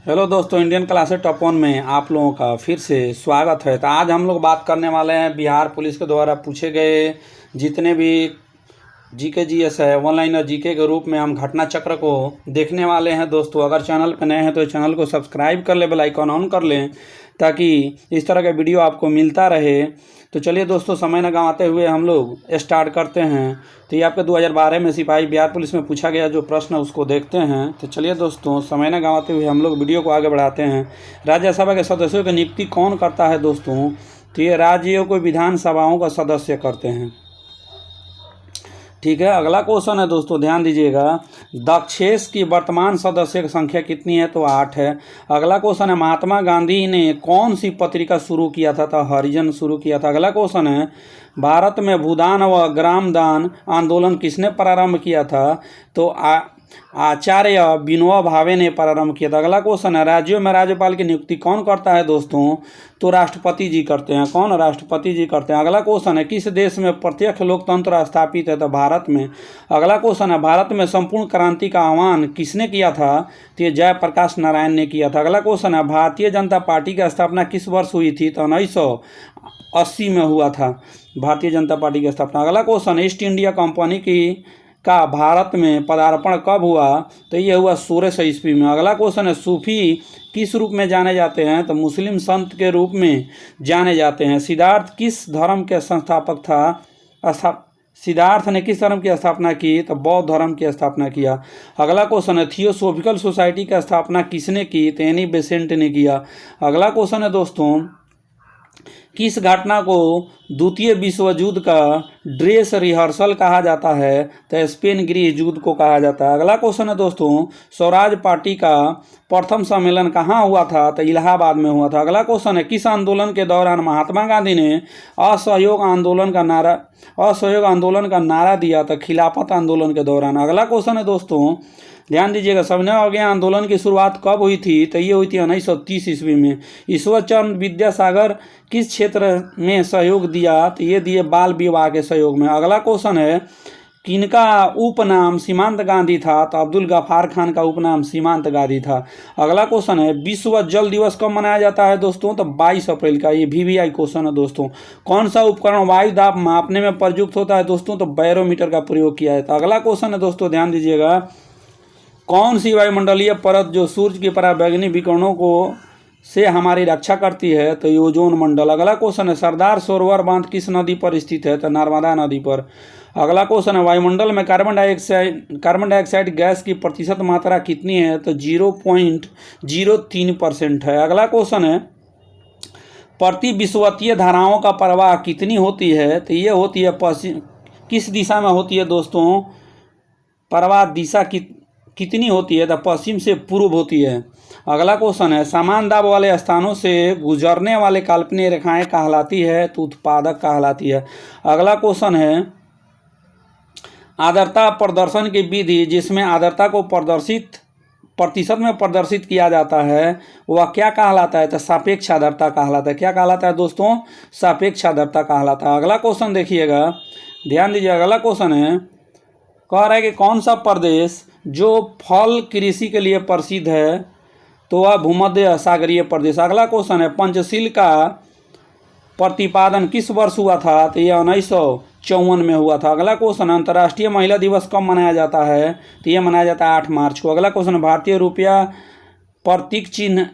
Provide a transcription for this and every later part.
Hello दोस्तों, Indian classes top 1 में आप लोगों का फिर से स्वागत है। तो आज हम लोग बात करने वाले हैं बिहार पुलिस के द्वारा पूछे गए जितने भी जीके जीएस है ऑनलाइन और जीके के रूप में हम घटना चक्र को देखने वाले हैं। दोस्तों अगर चैनल पर नए हैं तो चैनल को सब्सक्राइब कर ले, बेल आइकन ऑन कर लें ताकि इस तरह का वीडियो आपको मिलता रहे। तो चलिए दोस्तों, समय न गंवाते हुए हम लोग स्टार्ट करते हैं। तो ये आपके 2012 में सिपाही बिहार पुलिस में पूछा गया जो प्रश्न उसको देखते हैं। तो चलिए दोस्तों, समय न गंवाते हुए हम लोग वीडियो को आगे बढ़ाते हैं। राज्यसभा के सदस्यों की नियुक्ति कौन करता है दोस्तों? तो ये राज्यों को विधानसभाओं का सदस्य करते हैं। ठीक है, अगला क्वेश्चन है दोस्तों, ध्यान दीजिएगा। दक्षेस की वर्तमान सदस्य की संख्या कितनी है? तो 8 है। अगला क्वेश्चन है, महात्मा गांधी ने कौन सी पत्रिका शुरू किया था? तो हरिजन शुरू किया था। अगला क्वेश्चन है, भारत में भूदान व ग्रामदान आंदोलन किसने प्रारंभ किया था? तो आचार्य विनोबा भावे ने प्रारंभ किया था। अगला क्वेश्चन है, राज्यों में राज्यपाल की नियुक्ति कौन करता है दोस्तों? तो राष्ट्रपति जी करते हैं। कौन? राष्ट्रपति जी करते हैं। अगला क्वेश्चन है, किस देश में प्रत्यक्ष लोकतंत्र स्थापित है? तो भारत में। अगला क्वेश्चन है, भारत में संपूर्ण क्रांति का आह्वान किसने किया था? तो ये जयप्रकाश नारायण ने किया था। अगला क्वेश्चन है, भारतीय जनता पार्टी की स्थापना किस वर्ष हुई थी? तो 1980 में हुआ था भारतीय जनता पार्टी की स्थापना। अगला क्वेश्चन, ईस्ट इंडिया कंपनी का भारत में पदार्पण कब हुआ? तो ये हुआ 1600 ईस्वी में। अगला क्वेश्चन है, सूफी किस रूप में जाने जाते हैं? तो मुस्लिम संत के रूप में जाने जाते हैं। सिद्धार्थ किस धर्म के संस्थापक था? सिद्धार्थ ने किस धर्म की स्थापना की? तो बौद्ध धर्म की स्थापना किया। अगला क्वेश्चन है, थियोसॉफिकल सोसाइटी की स्थापना किसने की? तो एनी बेसेंट ने किया। अगला क्वेश्चन है दोस्तों, किस घटना को द्वितीय विश्व युद्ध का ड्रेस रिहर्सल कहा जाता है? तो स्पेन गृह युद्ध को कहा जाता है। अगला क्वेश्चन है दोस्तों, स्वराज पार्टी का प्रथम सम्मेलन कहाँ हुआ था? तो इलाहाबाद में हुआ था। अगला क्वेश्चन है, किस आंदोलन के दौरान महात्मा गांधी ने असहयोग आंदोलन का नारा दिया? तो खिलाफत आंदोलन के दौरान। अगला क्वेश्चन है दोस्तों, ध्यान दीजिएगा, सविनय अवज्ञा आंदोलन की शुरुआत कब हुई थी? तो ये हुई थी 1930 ईस्वी में। ईश्वरचंद्र विद्यासागर किस क्षेत्र में सहयोग दिया? तो ये दिए बाल विवाह के सहयोग में। अगला क्वेश्चन है, किनका उपनाम सीमांत गांधी था? तो अब्दुल गफ्फार खान का उपनाम सीमांत गांधी था। अगला क्वेश्चन है, विश्व जल दिवस कब मनाया जाता है दोस्तों? तो 22 अप्रैल का। ये VVI क्वेश्चन है दोस्तों। कौन सा उपकरण वायु दाब मापने में प्रयुक्त होता है दोस्तों? तो बैरोमीटर का प्रयोग किया जाता है। अगला क्वेश्चन है दोस्तों, ध्यान दीजिएगा, कौन सी वायुमंडलीय परत जो सूर्य की पराबैंगनी विकिरणों को से हमारी रक्षा करती है? तो ओजोन मंडल। अगला क्वेश्चन है, सरदार सरोवर बांध किस नदी पर स्थित है? तो नर्मदा नदी पर। अगला क्वेश्चन है, वायुमंडल में कार्बन डाइऑक्साइड गैस की प्रतिशत मात्रा कितनी है? तो 0.03% है। अगला क्वेश्चन है, प्रति विषुवतीय धाराओं का प्रवाह कितनी होती है? तो ये होती है पश्चिम। किस दिशा में होती है दोस्तों? प्रवाह दिशा कितनी होती है? तो पश्चिम से पूर्व होती है। अगला क्वेश्चन है, समान दाब वाले स्थानों से गुजरने वाले काल्पनिक रेखाएं कहलाती है? तो उत्पादक कहलाती है। अगला क्वेश्चन है, आर्द्रता प्रदर्शन की विधि जिसमें आर्द्रता को प्रतिशत में प्रदर्शित किया जाता है वह क्या कहलाता है? तो सापेक्ष आर्द्रता कहलाता है। क्या कहलाता है दोस्तों? सापेक्ष आर्द्रता कहलाता है। अगला क्वेश्चन देखिएगा, ध्यान दीजिए। अगला क्वेश्चन है, कह रहा है कि कौन सा प्रदेश जो फल कृषि के लिए प्रसिद्ध है? तो वह भूमध्य सागरीय प्रदेश। अगला क्वेश्चन है, पंचशील का प्रतिपादन किस वर्ष हुआ था? तो यह 1954 में हुआ था। अगला क्वेश्चन, अंतर्राष्ट्रीय महिला दिवस कब मनाया जाता है? तो यह मनाया जाता है 8 मार्च को। अगला क्वेश्चन, भारतीय रुपया प्रतीक चिन्ह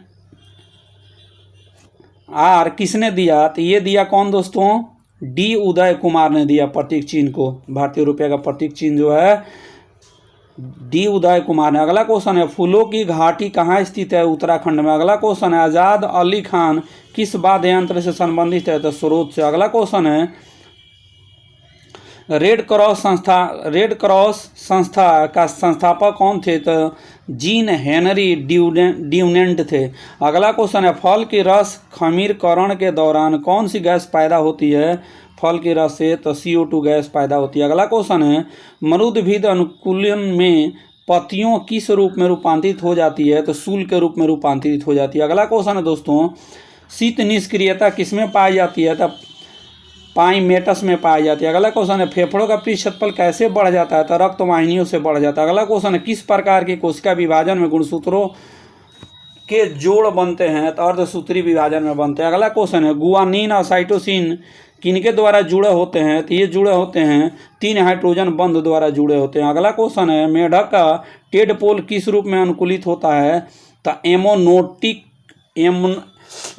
R किसने दिया? तो ये दिया कौन दोस्तों? D उदय कुमार ने दिया प्रतीक चिन्ह को। भारतीय रुपये का प्रतीक चिन्ह जो है D उदय कुमार ने। अगला क्वेश्चन है, फूलों की घाटी कहाँ स्थित है? उत्तराखंड में। अगला क्वेश्चन है, आज़ाद अली खान किस वाद्य यंत्र से संबंधित है? तो स्रोत से। अगला क्वेश्चन है, रेड क्रॉस संस्था का संस्थापक कौन थे? तो जीन हेनरी ड्यूनेंट थे। अगला क्वेश्चन है, फल की रस खमीरकरण के दौरान कौन सी गैस पैदा होती है? फल के रस से तो CO2 गैस पैदा होती है। अगला क्वेश्चन है, मरुदभिद अनुकूलन में पत्तियों किस रूप में रूपांतरित हो जाती है? तो सूल के रूप में रूपांतरित हो जाती है। अगला क्वेश्चन है दोस्तों, शीत निष्क्रियता किसमें पाई जाती है? तो पाइमेटस में पाई जाती है। अगला क्वेश्चन है, फेफड़ों का पृष्ठ क्षेत्रफल कैसे बढ़ जाता है? तो रक्त वाहिनियों से बढ़ जाता है। अगला क्वेश्चन है, किस प्रकार के कोशिका विभाजन में गुणसूत्रों के जोड़ बनते हैं तो अर्धसूत्री विभाजन में बनते हैं। अगला क्वेश्चन है गुआनिन और साइटोसिन किनके द्वारा जुड़े होते हैं, तो ये जुड़े होते हैं 3 हाइड्रोजन बंध द्वारा जुड़े होते हैं। अगला क्वेश्चन है मेढक का टेडपोल किस रूप में अनुकूलित होता है, तो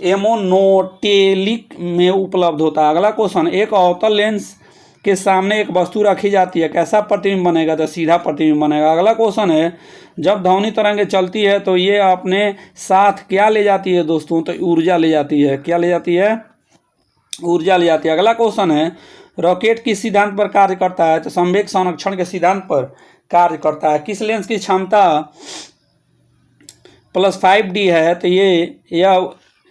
एमोनोटेलिक में उपलब्ध होता है। अगला क्वेश्चन एक अवतल लेंस के सामने एक वस्तु रखी जाती है, कैसा प्रतिबिंब बनेगा, तो सीधा प्रतिबिंब बनेगा। अगला क्वेश्चन है जब ध्वनि तरंगें चलती है तो ये अपने साथ क्या ले जाती है दोस्तों, तो ऊर्जा ले जाती है। क्या ले जाती है, ऊर्जा ले जाती है। अगला क्वेश्चन है रॉकेट किस सिद्धांत पर कार्य करता है, तो संवेग संरक्षण के सिद्धांत पर कार्य करता है। किस लेंस की क्षमता +5D है, तो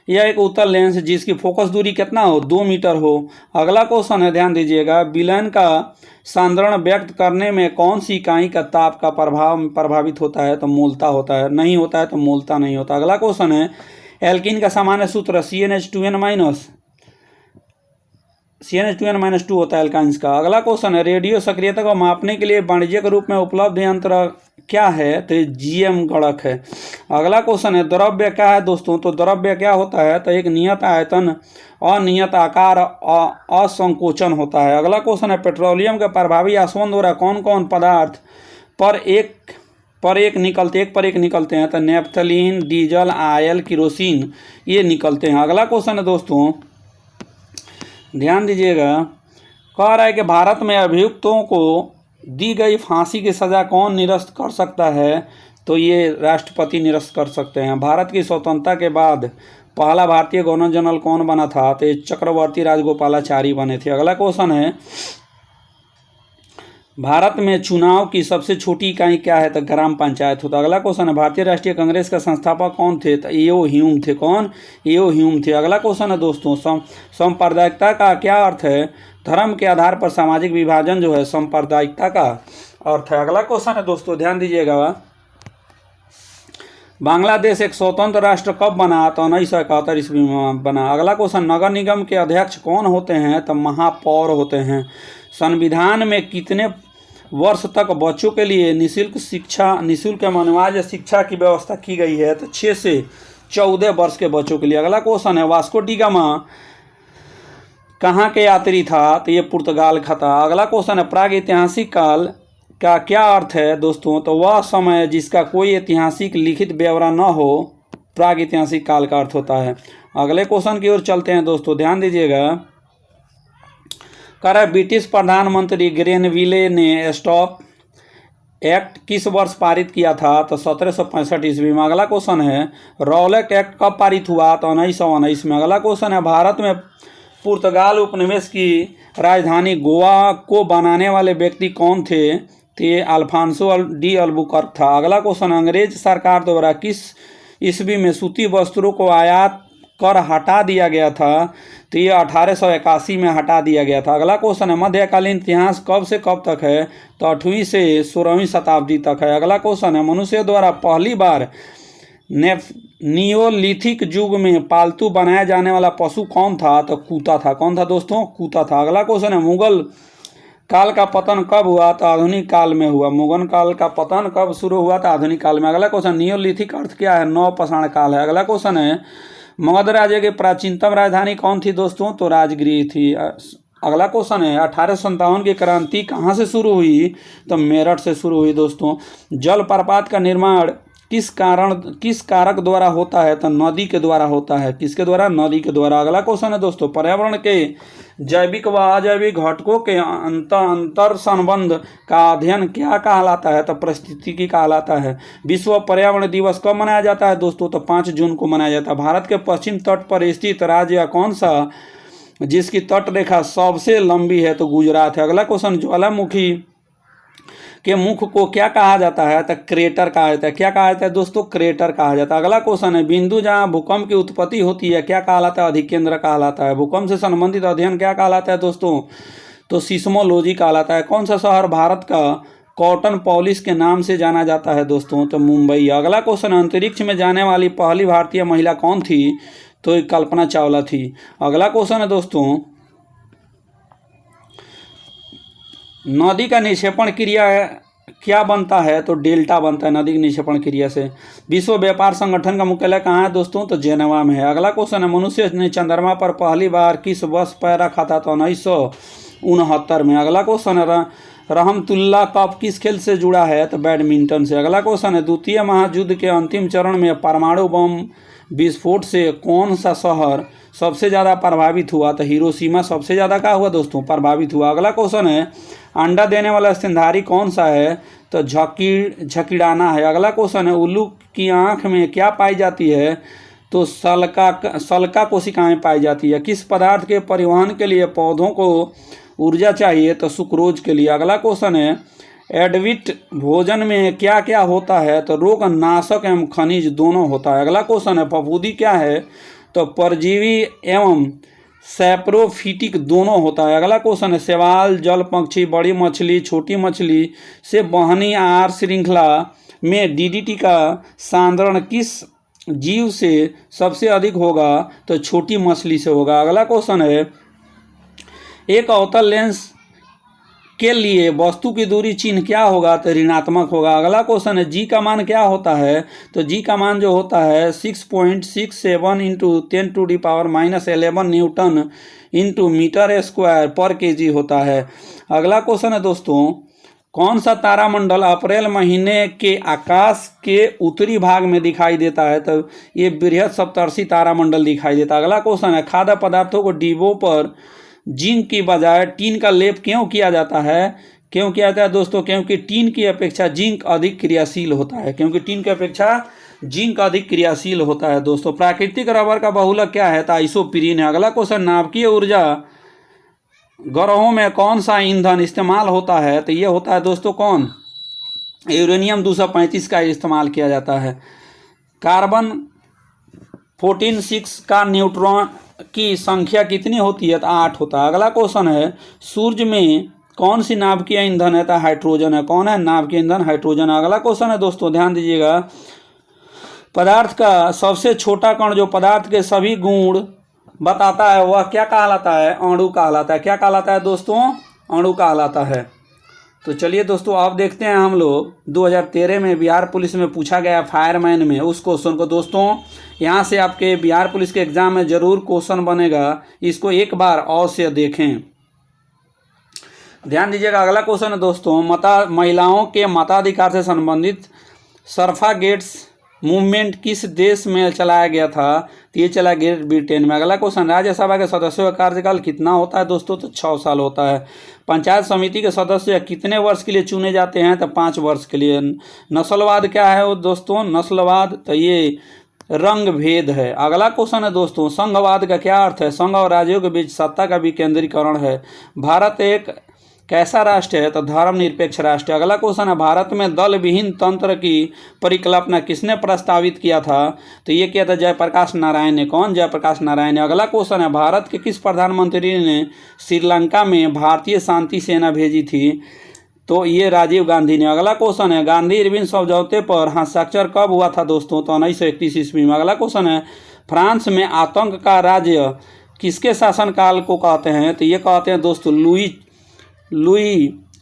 यह एक उत्तल लेंस जिसकी फोकस दूरी कितना हो, 2 मीटर हो। अगला क्वेश्चन है ध्यान दीजिएगा विलयन का सांद्रण व्यक्त करने में कौन सी इकाई का ताप का प्रभावित होता है, तो मोलता होता है, नहीं होता है तो मोलता नहीं होता। अगला क्वेश्चन है एल्कीन का सामान्य सूत्र CnH2n-2 होता है एल्काइंस का। अगला क्वेश्चन है रेडियो सक्रियता को मापने के लिए वाणिज्यिक रूप में उपलब्ध यंत्र क्या है, तो GM गणक है। अगला क्वेश्चन है द्रव्य क्या है दोस्तों, तो द्रव्य क्या होता है, तो एक नियत आयतन अनियत आकार असंकोचन होता है। अगला क्वेश्चन है पेट्रोलियम के प्रभावी आसवन द्वारा कौन कौन पदार्थ पर एक निकलते हैं, तो नेफ्थलीन, डीजल, ऑयल, किरोसिन ये निकलते हैं। अगला क्वेश्चन है दोस्तों ध्यान दीजिएगा, कह रहा है कि भारत में अभियुक्तों को दी गई फांसी की सज़ा कौन निरस्त कर सकता है, तो ये राष्ट्रपति निरस्त कर सकते हैं। भारत की स्वतंत्रता के बाद पहला भारतीय गवर्नर जनरल कौन बना था, तो चक्रवर्ती राजगोपालाचारी बने थे। अगला क्वेश्चन है भारत में चुनाव की सबसे छोटी इकाई क्या है, तो ग्राम पंचायत होता है। अगला क्वेश्चन है भारतीय राष्ट्रीय कांग्रेस का संस्थापक कौन थे, तो एओ ह्यूम थे। कौन, एओ ह्यूम थे। अगला क्वेश्चन है दोस्तों सांप्रदायिकता का क्या अर्थ है, धर्म के आधार पर सामाजिक विभाजन जो है सांप्रदायिकता का अर्थ है। अगला क्वेश्चन है दोस्तों ध्यान दीजिएगा बांग्लादेश एक स्वतंत्र राष्ट्र कब बना, तो 1971 ईस्वी में बना। अगला क्वेश्चन नगर निगम के अध्यक्ष कौन होते हैं, तो महापौर होते हैं। संविधान में कितने वर्ष तक बच्चों के लिए निःशुल्क अनिवार्य शिक्षा की व्यवस्था की गई है, तो 6 से 14 वर्ष के बच्चों के लिए। अगला क्वेश्चन है वास्को डी गामा कहाँ के यात्री था, तो ये पुर्तगाल का था। अगला क्वेश्चन है प्रागैतिहासिक काल का क्या अर्थ है दोस्तों, तो वह समय जिसका कोई ऐतिहासिक लिखित ब्यौरा न हो, प्रागैतिहासिक काल का अर्थ होता है। अगले क्वेश्चन की ओर चलते हैं दोस्तों ध्यान दीजिएगा, कह रहा है ब्रिटिश प्रधानमंत्री ग्रेनविले ने स्टॉप एक्ट किस वर्ष पारित किया था, तो 1765 ईस्वी में। अगला क्वेश्चन है रॉलेट एक्ट कब पारित हुआ, तो 1919 में। अगला क्वेश्चन है भारत में पुर्तगाल उपनिवेश की राजधानी गोवा को बनाने वाले व्यक्ति कौन थे, तो ये अल्फांसो डी अल्बुकर्क था। अगला क्वेश्चन अंग्रेज सरकार द्वारा किस ईस्वी में सूती वस्त्रों को आयात कर हटा दिया गया था, तो ये 1881 में हटा दिया गया था। अगला क्वेश्चन है मध्यकालीन इतिहास कब से कब तक है, तो 8वीं से 16वीं शताब्दी तक है। अगला क्वेश्चन है मनुष्य द्वारा पहली बार नियोलिथिक युग में पालतू बनाया जाने वाला पशु कौन था, तो कूता था। कौन था दोस्तों, कूता था। अगला क्वेश्चन है मुगल काल का पतन कब हुआ, तो आधुनिक काल में हुआ। मुगल काल का पतन कब शुरू हुआ, तो आधुनिक काल में। अगला क्वेश्चन नियोलिथिक अर्थ क्या है, नवपाषाण काल है। अगला क्वेश्चन है मगध राज्य की प्राचीनतम राजधानी कौन थी दोस्तों, तो राजगृह थी। अगला क्वेश्चन है 1857 की क्रांति कहाँ से शुरू हुई, तो मेरठ से शुरू हुई दोस्तों। जलप्रपात का निर्माण किस कारक द्वारा होता है, तो नदी के द्वारा होता है। किसके द्वारा, नदी के द्वारा। अगला क्वेश्चन है दोस्तों पर्यावरण के जैविक व अजैविक घटकों के अंतर संबंध का अध्ययन क्या कहलाता है, तो पारिस्थितिकी कहलाता है। विश्व पर्यावरण दिवस कब मनाया जाता है दोस्तों, तो 5 जून को मनाया जाता है। भारत के पश्चिम तट पर स्थित राज्य कौन सा जिसकी तट रेखा सबसे लंबी है, तो गुजरात है। अगला क्वेश्चन ज्वालामुखी के मुख को क्या कहा जाता है, तो क्रेटर कहा जाता है। क्या कहा जाता है दोस्तों, क्रेटर कहा जाता है। अगला क्वेश्चन है बिंदु जहां भूकंप की उत्पत्ति होती है क्या कहलाता है, अधिकेंद्र कहलाता है। भूकंप से संबंधित अध्ययन क्या कहलाता है दोस्तों, तो सिस्मोलॉजी कहलाता है। कौन सा शहर भारत का कॉटन पॉलिश के नाम से जाना जाता है दोस्तों, तो मुंबई। अगला क्वेश्चन अंतरिक्ष में जाने वाली पहली भारतीय महिला कौन थी, तो कल्पना चावला थी। अगला क्वेश्चन है दोस्तों नदी का निक्षेपण क्रिया क्या बनता है, तो डेल्टा बनता है नदी के निक्षेपण क्रिया से। विश्व व्यापार संगठन का मुख्यालय कहाँ है दोस्तों, तो जेनेवा में है। अगला क्वेश्चन है, मनुष्य ने चंद्रमा पर पहली बार किस वर्ष पैर रखा था, तो 1969 में। अगला क्वेश्चन है, रहमतुल्लाह कप किस खेल से जुड़ा है, तो बैडमिंटन से। अगला क्वेश्चन है, द्वितीय महायुद्ध के अंतिम चरण में परमाणु बम विस्फोट से कौन सा शहर सबसे ज़्यादा प्रभावित हुआ, तो हिरोशिमा सबसे ज़्यादा क्या हुआ दोस्तों, प्रभावित हुआ। अगला क्वेश्चन है, अंडा देने वाला स्तनधारी कौन सा है, तो झकीड़ाना है। अगला क्वेश्चन है, उल्लू की आँख में क्या पाई जाती है, तो सल्का कोशिकाएं पाई जाती है। किस पदार्थ के परिवहन के लिए पौधों को ऊर्जा चाहिए, तो सुक्रोज के लिए। अगला क्वेश्चन है, एडविट भोजन में क्या क्या होता है, तो रोग नाशक एवं खनिज दोनों होता है। अगला क्वेश्चन है, फफूंदी क्या है, तो परजीवी एवं सैप्रोफिटिक दोनों होता है। अगला क्वेश्चन है, शैवाल, जल पक्षी, बड़ी मछली, छोटी मछली से बहनी आहार श्रृंखला में डीडीटी का सांद्रण किस जीव से सबसे अधिक होगा, तो छोटी मछली से होगा। अगला क्वेश्चन है, एक अवतल लेंस के लिए वस्तु की दूरी चिन्ह क्या होगा, तो ऋणात्मक होगा। अगला क्वेश्चन है, जी का मान क्या होता है, तो जी का मान जो होता है 6.67 into 10⁻⁻11 Newton into metre square पर केजी होता है। अगला क्वेश्चन है दोस्तों, कौन सा तारामंडल अप्रैल महीने के आकाश के उत्तरी भाग में दिखाई देता है, तो ये बृहद सप्तर्षि तारामंडल दिखाई देता है। अगला क्वेश्चन है, खाद्य पदार्थों को डिब्बों पर जिंक की बजाय टीन का लेप क्यों किया जाता है, क्यों किया जाता है दोस्तों, क्योंकि टीन की अपेक्षा जिंक अधिक क्रियाशील होता है, क्योंकि टीन की अपेक्षा जिंक अधिक क्रियाशील होता है दोस्तों। प्राकृतिक रबर का बहुलक क्या है, तो आइसोप्रीन है। अगला क्वेश्चन, नाभिकीय ऊर्जा ग्रहों में कौन सा ईंधन इस्तेमाल होता है, तो ये होता है दोस्तों कौन, यूरेनियम 235 का इस्तेमाल किया जाता है। कार्बन 14(6) का न्यूट्रॉन की संख्या कितनी होती है, तो 8 होता है। अगला क्वेश्चन है, सूर्य में कौन सी नाभिकीय ईंधन है, तो हाइड्रोजन है। कौन है नाभिकीय ईंधन, हाइड्रोजन। अगला क्वेश्चन है दोस्तों, ध्यान दीजिएगा, पदार्थ का सबसे छोटा कण जो पदार्थ के सभी गुण बताता है वह क्या कहलाता है, अणु कहलाता है। क्या कहलाता है दोस्तों, अणु कहलाता है। तो चलिए दोस्तों, अब देखते हैं हम लोग 2013 में बिहार पुलिस में पूछा गया फायरमैन में उस क्वेश्चन को। दोस्तों यहाँ से आपके बिहार पुलिस के एग्जाम में जरूर क्वेश्चन बनेगा, इसको एक बार अवश्य देखें। ध्यान दीजिएगा, अगला क्वेश्चन है दोस्तों, महिलाओं के मताधिकार से संबंधित सफरागेट्स मूवमेंट किस देश में चलाया गया था, तो ये चला ग्रेट ब्रिटेन में। अगला क्वेश्चन, राज्यसभा के सदस्यों का कार्यकाल कितना होता है दोस्तों, तो 6 साल होता है। पंचायत समिति के सदस्य कितने वर्ष के लिए चुने जाते हैं, तो 5 वर्ष के लिए। नस्लवाद क्या है वो दोस्तों, नस्लवाद तो ये रंग भेद है। अगला क्वेश्चन है दोस्तों, संघवाद का क्या अर्थ है, संघ और राज्यों के बीच सत्ता का विकेंद्रीकरण है। भारत एक कैसा राष्ट्र है, तो धर्मनिरपेक्ष राष्ट्र। अगला क्वेश्चन है, भारत में दल विहीन तंत्र की परिकल्पना किसने प्रस्तावित किया था, तो ये किया था जयप्रकाश नारायण ने। कौन, जयप्रकाश नारायण ने। अगला क्वेश्चन है, भारत के किस प्रधानमंत्री ने श्रीलंका में भारतीय शांति सेना भेजी थी, तो ये राजीव गांधी ने। अगला क्वेश्चन है, गांधी इरविन समझौते पर हस्ताक्षर कब हुआ था दोस्तों, तो 1931 ईस्वी में। अगला क्वेश्चन है, फ्रांस में आतंक का राज्य किसके शासनकाल को कहते हैं, तो ये कहते हैं दोस्तों लुई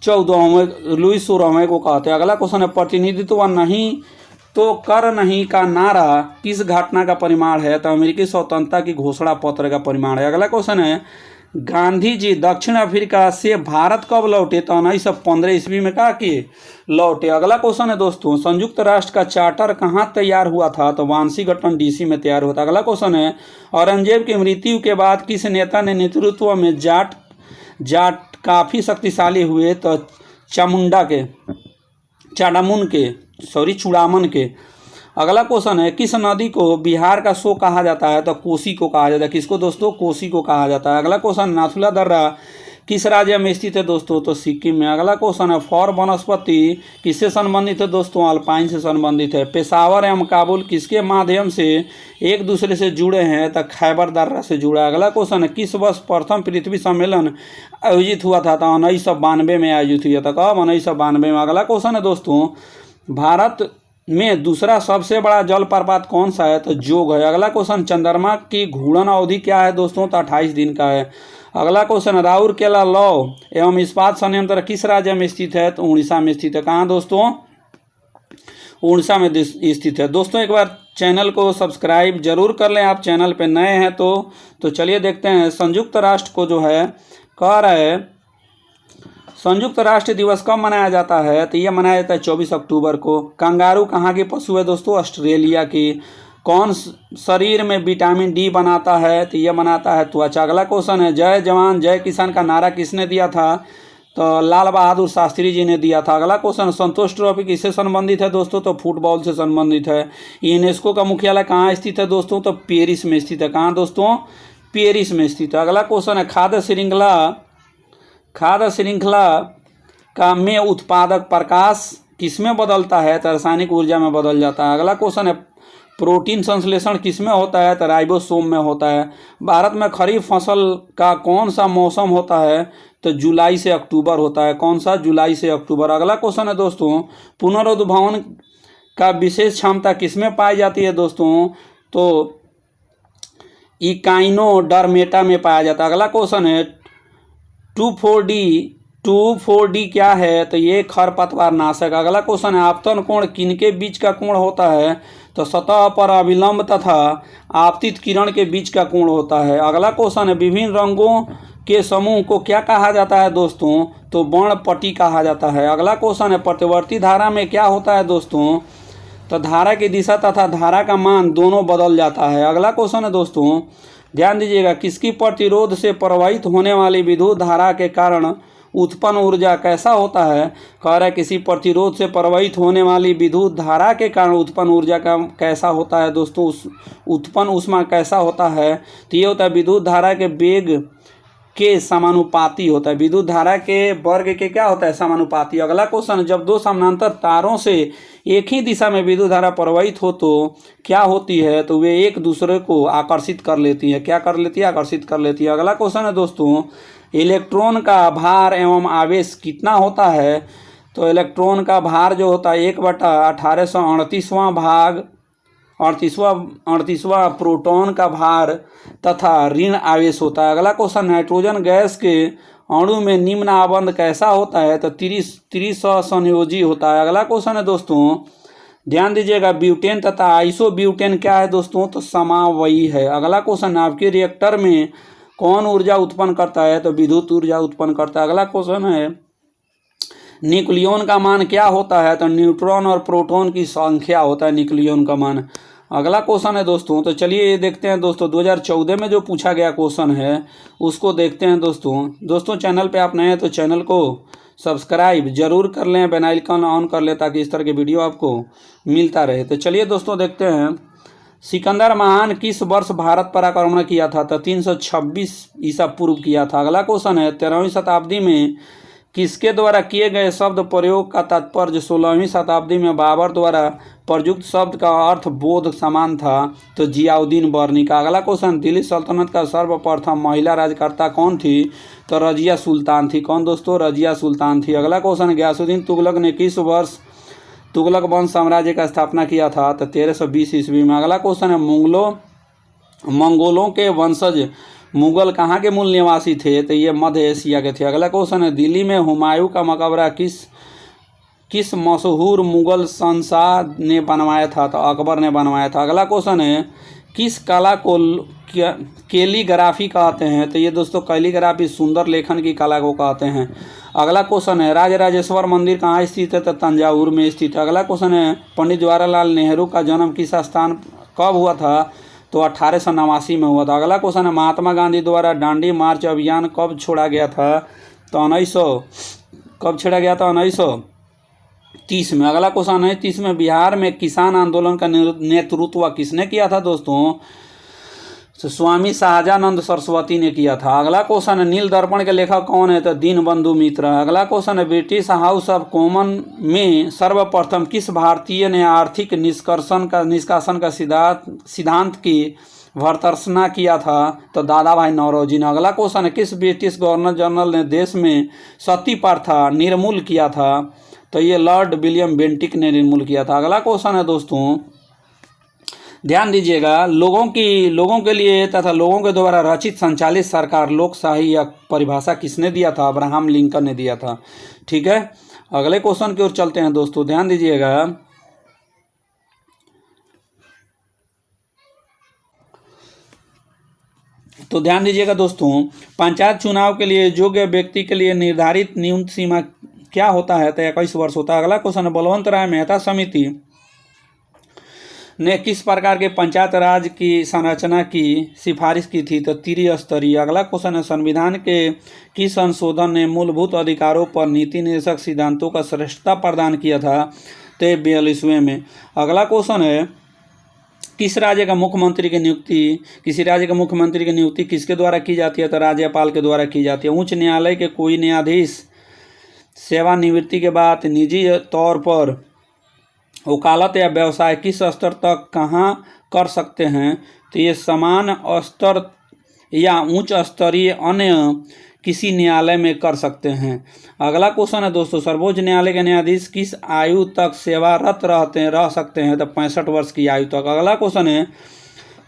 16वें को कहते हैं। अगला क्वेश्चन है, प्रतिनिधित्व नहीं तो कर नहीं का नारा किस घटना का परिमाण है, तो अमेरिकी स्वतंत्रता की घोषणा पत्र का परिमाण है। अगला क्वेश्चन है, गांधी जी दक्षिण अफ्रीका से भारत कब लौटे, तो 1915 ईस्वी में कहा कि लौटे। अगला क्वेश्चन है दोस्तों, संयुक्त राष्ट्र का चार्टर कहाँ तैयार हुआ था, तो वाशिंगटन डीसी में तैयार हुआ था। अगला क्वेश्चन है, औरंगजेब की मृत्यु के बाद किस नेता ने नेतृत्व में जाट काफ़ी शक्तिशाली हुए, तो चूड़ामन के। अगला क्वेश्चन है, किस नदी को बिहार का सो कहा जाता है, तो कोसी को कहा जाता है। किसको दोस्तों, कोसी को कहा जाता है। अगला क्वेश्चन, नाथुला दर्रा किस राज्य में स्थित है दोस्तों, तो सिक्किम में। अगला क्वेश्चन है, फॉर वनस्पति किससे संबंधित है दोस्तों, अल्पाइन से संबंधित है। पेशावर एवं काबुल किसके माध्यम से एक दूसरे से जुड़े हैं, तो खैबर दर्रा से जुड़ा है। अगला क्वेश्चन है, किस वर्ष प्रथम पृथ्वी सम्मेलन आयोजित हुआ था, तो 1992 में आयोजित हुआ था। कब, 1992 में। अगला क्वेश्चन है दोस्तों, भारत में दूसरा सबसे बड़ा जलप्रपात कौन सा है, तो जोग है। अगला क्वेश्चन, चंद्रमा की घूर्णन अवधि क्या है दोस्तों, तो 28 दिन का है। अगला क्वेश्चन, राउरकेला लौह एवं इस्पात संयंत्र किस राज्य में स्थित है? तो उड़ीसा में स्थित है। कहाँ दोस्तों? उड़ीसा में स्थित है। दोस्तों एक बार चैनल को सब्सक्राइब जरूर कर लें, आप चैनल पे नए हैं तो चलिए देखते हैं। संयुक्त राष्ट्र को जो है कह रहे हैं, संयुक्त राष्ट्र दिवस कब मनाया जाता है? तो ये मनाया जाता है 24 अक्टूबर को। कंगारू कहाँ की पशु है दोस्तों? ऑस्ट्रेलिया की। कौन शरीर में विटामिन डी बनाता है? तो ये बनाता है त्वचा। अगला क्वेश्चन है, जय जवान जय किसान का नारा किसने दिया था? तो लाल बहादुर शास्त्री जी ने दिया था। अगला क्वेश्चन, संतोष ट्रॉफी किससे संबंधित है दोस्तों? तो फुटबॉल से संबंधित है। यूनेस्को का मुख्यालय कहाँ स्थित है दोस्तों? तो पेरिस में स्थित है। कहाँ दोस्तों? पेरिस में स्थित है। अगला क्वेश्चन है, खाद्य श्रृंखला का में उत्पादक प्रकाश किसमें बदलता है? तो रासायनिक ऊर्जा में बदल जाता है। अगला क्वेश्चन है, प्रोटीन संश्लेषण किसमें होता है? तो राइबोसोम में होता है। भारत में खरीफ फसल का कौन सा मौसम होता है? तो जुलाई से अक्टूबर होता है। कौन सा? जुलाई से अक्टूबर। अगला क्वेश्चन है दोस्तों, पुनरुद्भवन का विशेष क्षमता किसमें पाई जाती है दोस्तों? तो इकाइनोडर्मेटा में पाया जाता है। अगला क्वेश्चन है, 2,4-D क्या है? तो ये खरपतवार नाशक। अगला क्वेश्चन है, आपतन कोण किनके बीच का कोण होता है? तो सतह पर अभिलंब तथा आपतित किरण के बीच का कोण होता है। अगला क्वेश्चन है, विभिन्न रंगों के समूह को क्या कहा जाता है दोस्तों? तो वर्णपट्टी कहा जाता है। अगला क्वेश्चन है, प्रतिवर्ती धारा में क्या होता है दोस्तों? तो धारा की दिशा तथा धारा का मान दोनों बदल जाता है। अगला क्वेश्चन है दोस्तों, ध्यान दीजिएगा, किसकी प्रतिरोध से प्रवाहित होने वाली विद्युत धारा के कारण उत्पन्न ऊर्जा कैसा होता है? कह रहा है किसी प्रतिरोध से प्रवाहित होने वाली विद्युत धारा के कारण उत्पन्न ऊर्जा का कैसा होता है दोस्तों? उत्पन्न ऊष्मा कैसा होता है? तो ये होता है विद्युत धारा के वेग के समानुपाती होता है। विद्युत धारा के वर्ग के क्या होता है? समानुपाती। अगला क्वेश्चन, जब दो समानांतर तारों से एक ही दिशा में विद्युत धारा प्रवाहित हो तो क्या होती है? तो वे एक दूसरे को आकर्षित कर लेती है। क्या कर लेती है? आकर्षित कर लेती है। अगला क्वेश्चन है दोस्तों, इलेक्ट्रॉन का भार एवं आवेश कितना होता है? तो इलेक्ट्रॉन का भार जो होता है 1/1838वां भाग 38वां प्रोटॉन का भार तथा ऋण आवेश होता है। अगला क्वेश्चन, नाइट्रोजन गैस के अणु में निम्न आबंध कैसा होता है? तो 30 संयोजी होता है। अगला क्वेश्चन है दोस्तों, ध्यान दीजिएगा, ब्यूटेन तथा आइसोब्यूटेन क्या है दोस्तों? तो समावयी है। अगला क्वेश्चन, आपके रिएक्टर में कौन ऊर्जा उत्पन्न करता है? तो विद्युत ऊर्जा उत्पन्न करता है। अगला क्वेश्चन है, न्यूक्लियॉन का मान क्या होता है? तो न्यूट्रॉन और प्रोटॉन की संख्या होता है न्यूक्लियॉन का मान। अगला क्वेश्चन है दोस्तों, तो चलिए ये देखते हैं दोस्तों, 2014 में जो पूछा गया क्वेश्चन है उसको देखते हैं दोस्तों। चैनल पे आप नए हैं तो चैनल को सब्सक्राइब जरूर कर लें, बेल आइकन ऑन कर लें ताकि इस तरह के वीडियो आपको मिलता रहे। तो चलिए दोस्तों देखते हैं, सिकंदर महान किस वर्ष भारत पर आक्रमण किया था? तो 326 ईसा पूर्व किया था। अगला क्वेश्चन है, 13वीं शताब्दी में किसके द्वारा किए गए शब्द प्रयोग का तात्पर्य 16वीं शताब्दी में बाबर द्वारा प्रयुक्त शब्द का अर्थ बोध समान था? तो जियाउद्दीन बर्नी का। अगला क्वेश्चन, दिल्ली सल्तनत का सर्वप्रथम महिला राज्यकर्ता कौन थी? तो रजिया सुल्तान थी। कौन दोस्तों? रजिया सुल्तान थी। अगला क्वेश्चन, गयासुद्दीन तुगलक ने किस वर्ष तुगलक वंश साम्राज्य का स्थापना किया था? तो 1320 ईस्वी में। अगला क्वेश्चन है, मंगोलों के वंशज मुगल कहाँ के मूल निवासी थे? तो ये मध्य एशिया के थे। अगला क्वेश्चन है, दिल्ली में हुमायूं का मकबरा किस मशहूर मुगल शहंशाह ने बनवाया था? तो अकबर ने बनवाया था। अगला क्वेश्चन है, किस कला को कैलीग्राफी कहते हैं? तो ये दोस्तों कैलीग्राफी सुंदर लेखन की कला को कहते हैं। अगला क्वेश्चन है, राजराजेश्वर मंदिर कहाँ स्थित है? तो तंजावुर में स्थित है। अगला क्वेश्चन है, पंडित जवाहरलाल नेहरू का जन्म किस स्थान कब हुआ था? तो 1889 में हुआ था। अगला क्वेश्चन है, महात्मा गांधी द्वारा दांडी मार्च अभियान कब छोड़ा गया था? तो 1930 में। अगला क्वेश्चन है, 30 में बिहार में किसान आंदोलन का नेतृत्व किसने किया था दोस्तों? तो स्वामी शाहजानंद सरस्वती ने किया था। अगला क्वेश्चन है, नील दर्पण के लेखक कौन है? तो दीनबंधु मित्र। अगला क्वेश्चन है, ब्रिटिश हाउस ऑफ कॉमन में सर्वप्रथम किस भारतीय ने आर्थिक निष्कासन का सिद्धांत की भर्त्सना किया था? तो दादा भाई नौरोजी ने। अगला क्वेश्चन है, किस ब्रिटिश गवर्नर जनरल ने देश में सती प्रथा निर्मूल किया था? तो ये लॉर्ड विलियम बेंटिक ने निर्मूल किया था। अगला क्वेश्चन है दोस्तों, ध्यान दीजिएगा, लोगों के लिए तथा लोगों के द्वारा रचित संचालित सरकार लोकशाही या परिभाषा किसने दिया था? अब्राहम लिंकन ने दिया था। ठीक है, अगले क्वेश्चन की ओर चलते हैं दोस्तों, ध्यान दीजिएगा। तो ध्यान दीजिएगा दोस्तों, पंचायत चुनाव के लिए योग्य व्यक्ति के लिए निर्धारित न्यूनतम सीमा क्या होता है? तो 21 वर्ष होता है। अगला क्वेश्चन है, बलवंत राय मेहता समिति ने किस प्रकार के पंचायत राज की संरचना की सिफारिश की थी? तो त्रिस्तरीय। अगला क्वेश्चन है, संविधान के किस संशोधन ने मूलभूत अधिकारों पर नीति निर्देशक सिद्धांतों का श्रेष्ठता प्रदान किया था? तो 42वें में। अगला क्वेश्चन है, किसी राज्य का मुख्यमंत्री की नियुक्ति किसके द्वारा की जाती है? तो राज्यपाल के द्वारा की जाती है। उच्च न्यायालय के कोई न्यायाधीश सेवानिवृत्ति के बाद निजी तौर पर वकालत या व्यवसाय किस स्तर तक कहाँ कर सकते हैं? तो ये समान स्तर या उच्च स्तरीय अन्य किसी न्यायालय में कर सकते हैं। अगला क्वेश्चन है दोस्तों, सर्वोच्च न्यायालय के न्यायाधीश किस आयु तक सेवारत रह सकते हैं? तो 65 वर्ष की आयु तक। अगला क्वेश्चन है,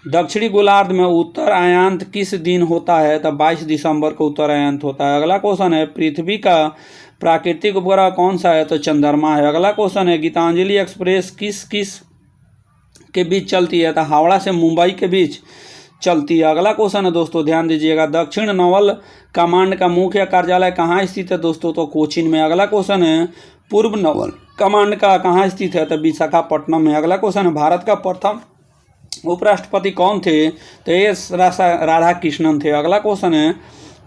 दक्षिणी गोलार्ध में उत्तरायण किस दिन होता है? तो 22 दिसंबर को उत्तरायण होता है। अगला क्वेश्चन है, पृथ्वी का प्राकृतिक उपग्रह कौन सा है? तो चंद्रमा है। अगला क्वेश्चन है, गीतांजलि एक्सप्रेस किस के बीच चलती है? तो हावड़ा से मुंबई के बीच चलती है। अगला क्वेश्चन है दोस्तों, ध्यान दीजिएगा, दक्षिण नवल कमांड का मुख्य कार्यालय कहाँ स्थित है दोस्तों? तो कोचीन में। अगला क्वेश्चन है, पूर्व नवल कमांड का कहाँ स्थित है? तो विशाखापट्टनम में। अगला क्वेश्चन है, भारत का प्रथम उपराष्ट्रपति कौन थे? तो एस राधा कृष्णन थे। अगला क्वेश्चन है,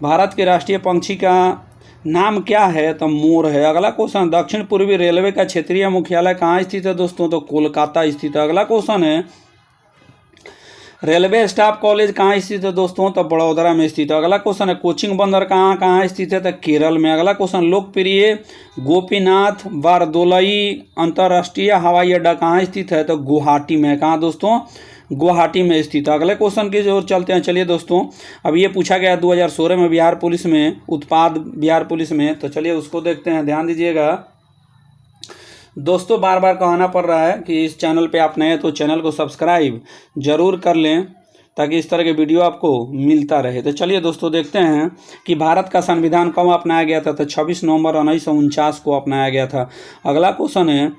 भारत के राष्ट्रीय पंछी का नाम क्या है? तो मोर है। अगला क्वेश्चन, दक्षिण पूर्वी रेलवे का क्षेत्रीय मुख्यालय कहाँ स्थित है दोस्तों? तो कोलकाता स्थित है। अगला क्वेश्चन है, रेलवे स्टाफ कॉलेज कहाँ स्थित है दोस्तों? तो बड़ौदरा में स्थित है। अगला क्वेश्चन है, कोचिंग बंदर कहाँ स्थित है? तो केरल में। अगला क्वेश्चन, लोकप्रिय गोपीनाथ बारदोलई अंतर्राष्ट्रीय हवाई अड्डा कहाँ स्थित है? तो गुवाहाटी में। कहाँ दोस्तों? गुवाहाटी में स्थित है। अगले क्वेश्चन की ओर चलते हैं। चलिए दोस्तों, अब ये पूछा गया 2016 में बिहार पुलिस में, तो चलिए उसको देखते हैं। ध्यान दीजिएगा दोस्तों, बार बार कहना पड़ रहा है कि इस चैनल पे आप नए हैं तो चैनल को सब्सक्राइब जरूर कर लें ताकि इस तरह के वीडियो आपको मिलता रहे। तो चलिए दोस्तों देखते हैं कि भारत का संविधान कब अपनाया गया था? तो 26 नवंबर 1949 को अपनाया गया था। अगला क्वेश्चन है,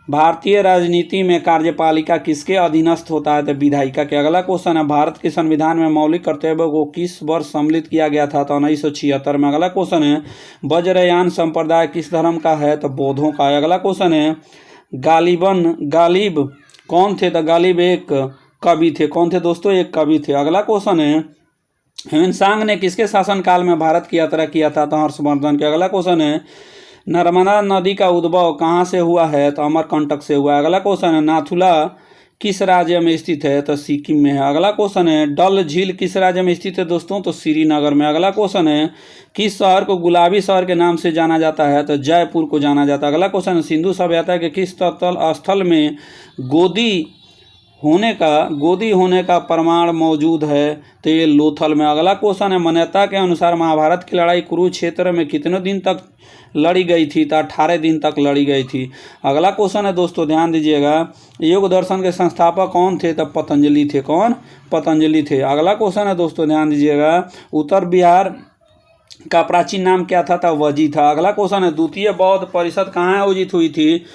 भारतीय राजनीति में कार्यपालिका किसके अधीनस्थ होता है? तो विधायिका के। अगला क्वेश्चन है, भारत के संविधान में मौलिक कर्तव्यों को किस वर्ष सम्मिलित किया गया था? तो 1976 में। अगला क्वेश्चन है, वज्रयान संप्रदाय किस धर्म का है? तो बौद्धों का है। अगला क्वेश्चन है, गालिब कौन थे? तो गालिब एक कवि थे। कौन थे दोस्तों? एक कवि थे। अगला क्वेश्चन है, ह्वेनसांग ने किसके शासनकाल में भारत की यात्रा किया था? तो हर्षवर्धन के। अगला क्वेश्चन है, नर्मदा नदी का उद्भव कहाँ से हुआ है? तो अमरकंटक से हुआ है। अगला क्वेश्चन है, नाथुला किस राज्य में स्थित है? तो सिक्किम में है। अगला क्वेश्चन है, डल झील किस राज्य में स्थित है दोस्तों? तो श्रीनगर में। अगला क्वेश्चन है, किस शहर को गुलाबी शहर के नाम से जाना जाता है? तो जयपुर को जाना जाता है। अगला क्वेश्चन है, सिंधु सभ्यता के किस स्थल में गोदी होने का प्रमाण मौजूद है? तो ये लोथल में। अगला क्वेश्चन है, मान्यता के अनुसार महाभारत की लड़ाई कुरुक्षेत्र में कितने दिन तक लड़ी गई थी? तो 18 दिन तक लड़ी गई थी। अगला क्वेश्चन है दोस्तों, ध्यान दीजिएगा, योग दर्शन के संस्थापक कौन थे? तो पतंजलि थे। कौन? पतंजलि थे। अगला क्वेश्चन है दोस्तों, ध्यान दीजिएगा, उत्तर बिहार का प्राचीन नाम क्या था? तो वजी था। अगला क्वेश्चन है, द्वितीय बौद्ध परिषद कहाँ आयोजित हुई थी?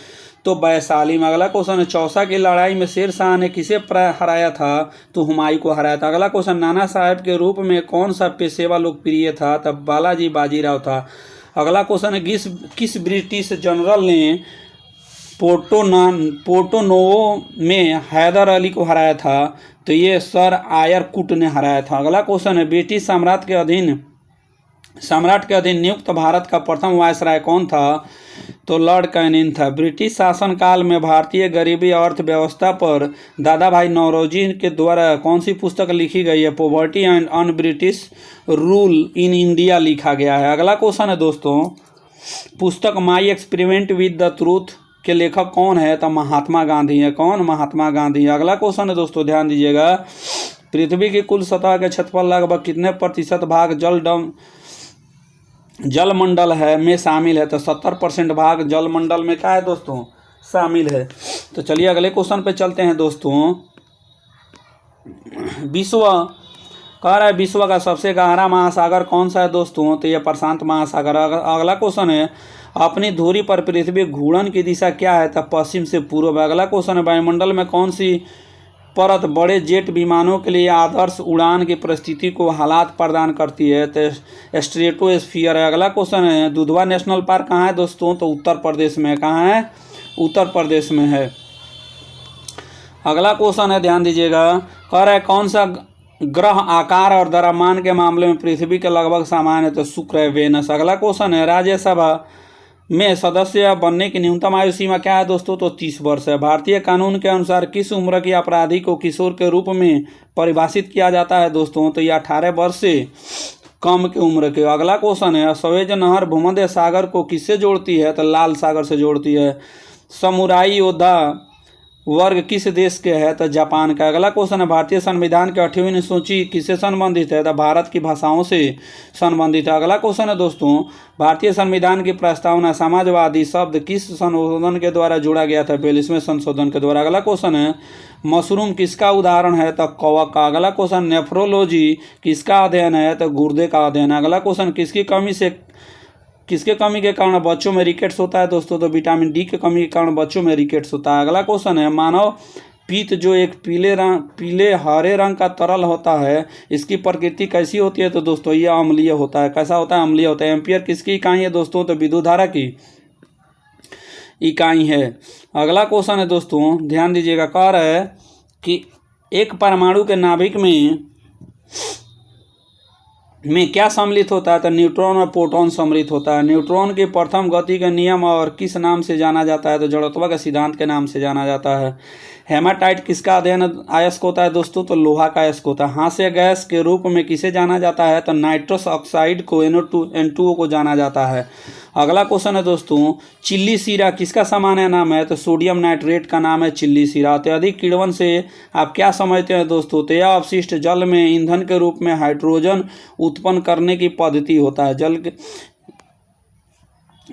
तो वैशाली में। अगला क्वेश्चन है, चौसा की लड़ाई में शेर शाह ने किसे हराया था? तो हुमायूं को हराया था। अगला क्वेश्चन, नाना साहेब के रूप में कौन सा पेशेवा लोकप्रिय था? तब बालाजी बाजीराव था। अगला क्वेश्चन है, किस ब्रिटिश जनरल ने पोर्टोनोवो में हैदर अली को हराया था? तो ये सर आयर कुट ने हराया था। अगला क्वेश्चन है, ब्रिटिश सम्राट के अधीन नियुक्त भारत का प्रथम वायसराय कौन था? तो लॉर्ड कैनिंग था। ब्रिटिश शासनकाल में भारतीय गरीबी और अर्थव्यवस्था पर दादा भाई नौरोजी के द्वारा कौन सी पुस्तक लिखी गई है? Poverty and un British rule in India लिखा गया है। अगला क्वेश्चन है दोस्तों, पुस्तक my experiment with the truth के लेखक कौन है? तो महात्मा गांधी है। कौन? महात्मा गांधी। अगला क्वेश्चन है दोस्तों, ध्यान दीजिएगा, पृथ्वी की कुल सतह के क्षेत्रफल लगभग कितने प्रतिशत भाग जलमंडल है में शामिल है? तो 70% भाग जलमंडल में क्या है दोस्तों? शामिल है। तो चलिए अगले क्वेश्चन पे चलते हैं दोस्तों। विश्व कह रहा है विश्व का सबसे गहरा महासागर कौन सा है दोस्तों? तो यह प्रशांत महासागर। अगला क्वेश्चन है अपनी धुरी पर पृथ्वी घूर्णन की दिशा क्या है? तो पश्चिम से पूर्व। अगला क्वेश्चन है वायुमंडल में कौन सी परत बड़े जेट विमानों के लिए आदर्श उड़ान की परिस्थिति को हालात प्रदान करती है? तो स्ट्रेटोस्फीयर है। अगला क्वेश्चन है दुधवा नेशनल पार्क कहाँ है दोस्तों? तो उत्तर प्रदेश में। कहाँ है? उत्तर प्रदेश में है। अगला क्वेश्चन है ध्यान दीजिएगा, कह रहा है कौन सा ग्रह आकार और द्रव्यमान के मामले में पृथ्वी के लगभग समान है? तो शुक्र है, वेनस। अगला क्वेश्चन है राज्यसभा में सदस्य बनने की न्यूनतम आयु सीमा क्या है दोस्तों? तो 30 वर्ष है। भारतीय कानून के अनुसार किस उम्र के अपराधी को किशोर के रूप में परिभाषित किया जाता है दोस्तों? तो ये 18 वर्ष से कम की उम्र के। अगला क्वेश्चन है स्वेज नहर भूमध्य सागर को किससे जोड़ती है? तो लाल सागर से जोड़ती है। समुराई योद्धा वर्ग किस देश के है? तो जापान का। अगला क्वेश्चन है भारतीय संविधान के 8वीं सूची किससे संबंधित है? तो भारत की भाषाओं से संबंधित है। अगला क्वेश्चन है दोस्तों भारतीय संविधान की प्रस्तावना समाजवादी शब्द किस संशोधन के द्वारा जोड़ा गया था? 42वें संशोधन के द्वारा। अगला क्वेश्चन है मशरूम किसका उदाहरण है? तो कवक का। अगला क्वेश्चन नेफ्रोलॉजी किसका अध्ययन है? तो गुर्दे का अध्ययन है। अगला क्वेश्चन किसके कमी के कारण बच्चों में रिकेट्स होता है दोस्तों? तो विटामिन डी के कमी के कारण बच्चों में रिकेट्स होता है। अगला क्वेश्चन है मानव पित्त जो एक पीले हरे रंग का तरल होता है इसकी प्रकृति कैसी होती है? तो दोस्तों ये अम्लीय होता है। कैसा होता है? अम्लीय होता है। एम्पियर किसकी इकाई है दोस्तों? तो विद्युत धारा की इकाई है। अगला क्वेश्चन है दोस्तों ध्यान दीजिएगा, कह रहा है कि एक परमाणु के नाभिक में क्या सम्मिलित होता है? तो न्यूट्रॉन और प्रोटॉन सम्मिलित होता है। न्यूट्रॉन की प्रथम गति का नियम और किस नाम से जाना जाता है? तो जड़त्व के सिद्धांत के नाम से जाना जाता है। हेमाटाइट किसका अध्ययन अयस्क होता है दोस्तों? तो लोहा का अयस्क होता है। हास्य गैस के रूप में किसे जाना जाता है? तो नाइट्रस ऑक्साइड को NO2 को जाना जाता है। अगला क्वेश्चन है दोस्तों चिल्ली सीरा किसका सामान्य नाम है? तो सोडियम नाइट्रेट का नाम है चिल्ली सीरा। अत्यधिक किण्वन से आप क्या समझते हैं दोस्तों? तो यह अपशिष्ट जल में ईंधन के रूप में हाइड्रोजन उत्पन्न करने की पद्धति होता है।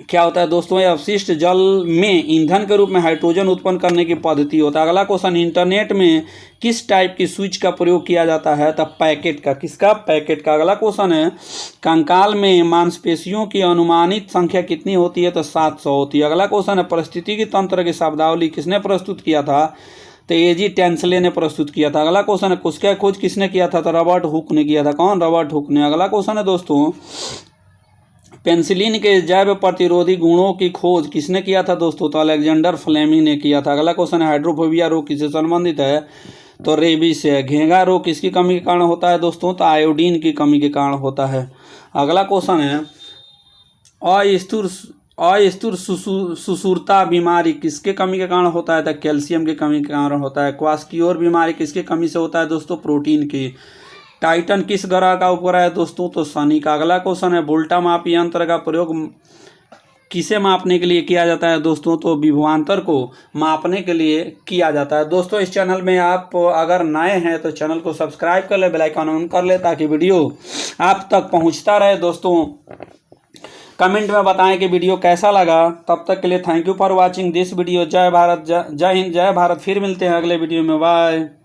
क्या होता है दोस्तों? ये अपशिष्ट जल में ईंधन के रूप में हाइड्रोजन उत्पन्न करने की पद्धति होता है। अगला क्वेश्चन इंटरनेट में किस टाइप की स्विच का प्रयोग किया जाता है? तो पैकेट का। किसका? पैकेट का। अगला क्वेश्चन है कंकाल में मांसपेशियों की अनुमानित संख्या कितनी होती है? तो 700 होती है। अगला क्वेश्चन है परिस्थितिकी तंत्र की शब्दावली किसने प्रस्तुत किया था? तो एजी टेंसले ने प्रस्तुत किया था। अगला क्वेश्चन है कुछ खोज किसने किया था? तो रॉबर्ट हुक ने किया था। कौन? रॉबर्ट हुक ने। अगला क्वेश्चन है दोस्तों पेनिसिलिन के जैव प्रतिरोधी गुणों की खोज किसने किया था दोस्तों? तो अलेक्जेंडर फ्लेमिंग ने किया था। अगला क्वेश्चन है हाइड्रोफोबिया रोग किससे संबंधित है? तो रेबीज से। घेंघा रोग किसकी कमी के कारण होता है दोस्तों? तो आयोडीन की कमी के कारण होता है। अगला क्वेश्चन है अस्थिर सुसूरता बीमारी किसके कमी के कारण होता है? तो कैल्शियम की कमी के कारण होता है। क्वास्कियोर बीमारी किसकी कमी से होता है दोस्तों? प्रोटीन की। टाइटन किस ग्रह का उपग्रह है दोस्तों? तो शनि का। अगला क्वेश्चन है वोल्टा माप यंत्र का प्रयोग किसे मापने के लिए किया जाता है दोस्तों? तो विभवांतर को मापने के लिए किया जाता है। दोस्तों इस चैनल में आप अगर नए हैं तो चैनल को सब्सक्राइब कर ले, बेल आइकन ऑन कर ले ताकि वीडियो आप तक पहुंचता रहे। दोस्तों कमेंट में बताएं कि वीडियो कैसा लगा। तब तक के लिए thank you for watching this video. जय भारत, जय हिंद, जय भारत। फिर मिलते हैं अगले वीडियो में। बाय।